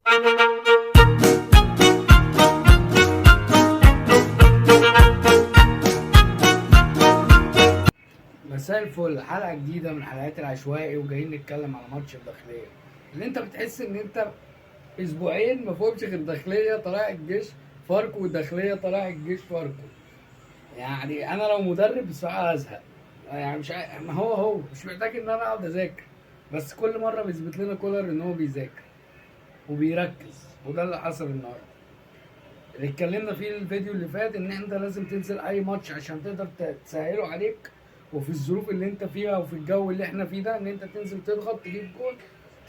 مساء الفل، حلقة جديدة من حلقات العشوائي، وجايين نتكلم على ماتش الداخلية اللي انت بتحس ان انت اسبوعين ما فيهمش غير داخلية طلائع الجيش فاركو وداخلية طلائع الجيش فاركو. يعني انا لو مدرب بصراحة هزهق. يعني ما هو مش محتاج ان انا اقعد اذاكر، بس كل مرة بيثبت لنا كولر ان هو بيذاكر وبيركز، وده اللي حصل النهارده. اللي اتكلمنا فيه الفيديو اللي فات ان انت لازم تنزل اي ماتش عشان تقدر تسهله عليك، وفي الظروف اللي انت فيها وفي الجو اللي احنا فيه ده ان انت تنزل تضغط تجيب جول،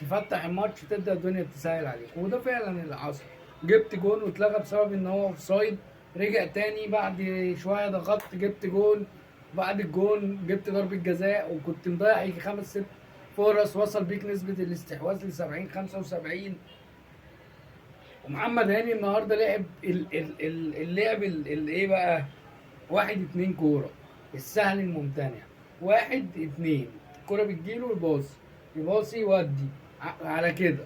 تفتح الماتش تبدا الدنيا تسهل عليك، وده فعلا اللي حصل. جبت جول واتلغى بسبب ان هو اوفسايد، رجع تاني بعد شويه ضغطت جبت جول، بعد الجول جبت ضربه جزاء، وكنت مضيع يجي خمس ست فرص، وصل بيك نسبه الاستحواذ ل 70 75. ومحمد هاني النهارده لعب اللعب ايه بقى، واحد اتنين كوره، السهل الممتنع، واحد اتنين الكوره بتجيله يباصي يودي على كده،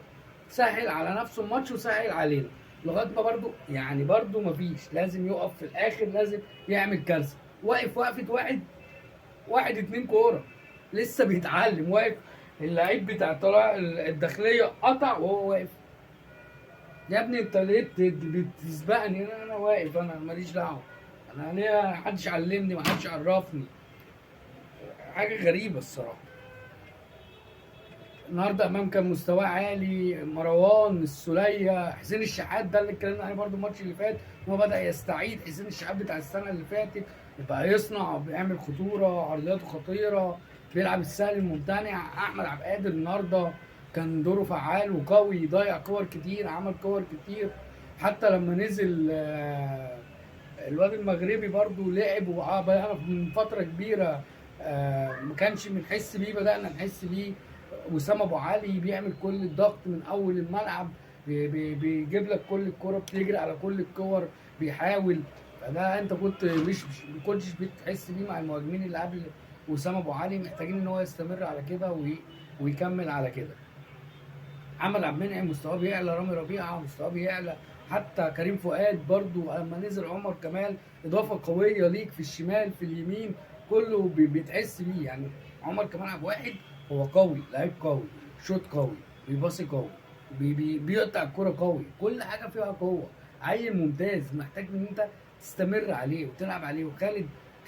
سهل على نفسه الماتش وسهل علينا لغايه ما برضو مفيش، لازم يقف في الاخر، لازم يعمل كارثه. واقف وقفه واحد اتنين كوره، لسه بيتعلم، واقف اللعيب بتاع طلع الداخليه قطع وهو واقف. يا ابني انت ليه بتسبقني؟ انا واقف، انا ماليش دعوه، انا ليه؟ محدش علمني، محدش عرفني. حاجه غريبه الصراحه. النهارده امام كان مستواه عالي، مروان السوليه، حسين الشحات ده اللي اتكلمنا عليه برده الماتش اللي فات، هو بدا يستعيد حسين الشحات بتاع السنه اللي فاتت، بقى يصنع، بيعمل خطوره، عرضياته خطيره، بيلعب السهل الممتنع. احمد عبد القادر النهارده كان دوره فعال وقوي، ضيع كور كتير، عمل كور كتير. حتى لما نزل الواد المغربي برضو لعب، وبقى من فتره كبيره ما كانش بنحس بيه، بدانا نحس بيه. وسام ابو علي بيعمل كل الضغط من اول الملعب، بيجيب لك كل الكوره، بتجري على كل الكور، بيحاول. فده انت كنت ما كنتش بتحس بيه مع المهاجمين اللي قبل وسام ابو علي. محتاجين ان هو يستمر على كده ويكمل على كده. محمد عبد المنعم مستواه بيعلى، رامي ربيعه مستواه بيعلى، حتى كريم فؤاد برضو لما نزل، عمر كمال اضافه قويه ليك في الشمال في اليمين، كله بتحس بيه. يعني عمر كمال عبد واحد هو قوي، لعيب قوي، شوط قوي، بيباصي قوي، بيقطع الكوره قوي، كل حاجه فيها قوه، عيل ممتاز، محتاج ان انت تستمر عليه وتلعب عليه.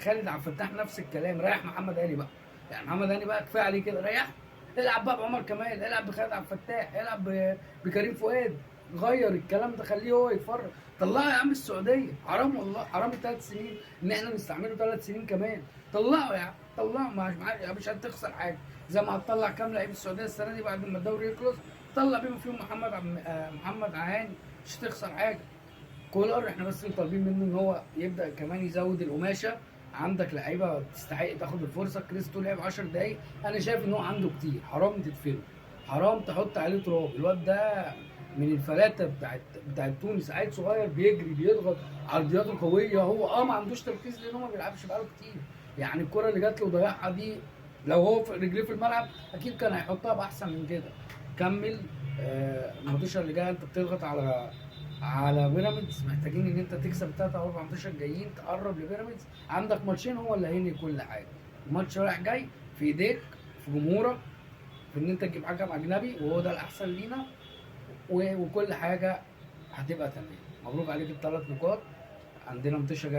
خالد عبد الفتاح نفس الكلام، ريح محمد هاني بقى. يعني محمد هاني بقى كفايه عليه كده، ريح، العب بقى بعمر كمال، العب بخالد عبد الفتاح، العب بكريم فؤاد، غير الكلام ده، خليه هو يتفرج. طلعه يا عم السعوديه، حرام والله، حرام 3 سنين ان احنا نستعمله 3 سنين كمان. طلعه يا عم، طلعه، مش هتخسر حاجه، زي ما هتطلع كام لعيب السعوديه السنه دي بعد ما الدوري يخلص، طلع بيهم فيهم محمد عهاني، مش هتخسر حاجه. كولر احنا بس اللي طالبين منه ان هو يبدا كمان يزود القماشه. عندك لعيبه تستحق تاخد الفرصه، كريستو لعب 10 دقايق، انا شايف ان هو عنده كتير، حرام تدفنه، حرام تحط عليه تراب. الواد ده من الفلاته بتاعت تونس، عيل صغير بيجري بيضغط، عرضياته قويه، هو ما عندوش تركيز لان هو ما بيلعبش بقاله كتير. يعني الكره اللي جات له ضيعها دي، لو هو في رجليه في الملعب اكيد كان هيحطها باحسن من كده. كمل. الماتشات اللي جايه انت بتضغط على بيراميدز، محتاجين ان انت تكسب الثلاث او اربع ماتشات جايين، تقرب لبيراميدز. عندك ماتشين هو اللي هينهي كل حاجه، الماتش رايح جاي في ايديك، في جمهورك، في ان انت تجيب حكم اجنبي وهو ده الاحسن لينا، وكل حاجه هتبقى تمام. مبروك عليك ال3 نقاط، عندنا ماتش جاي.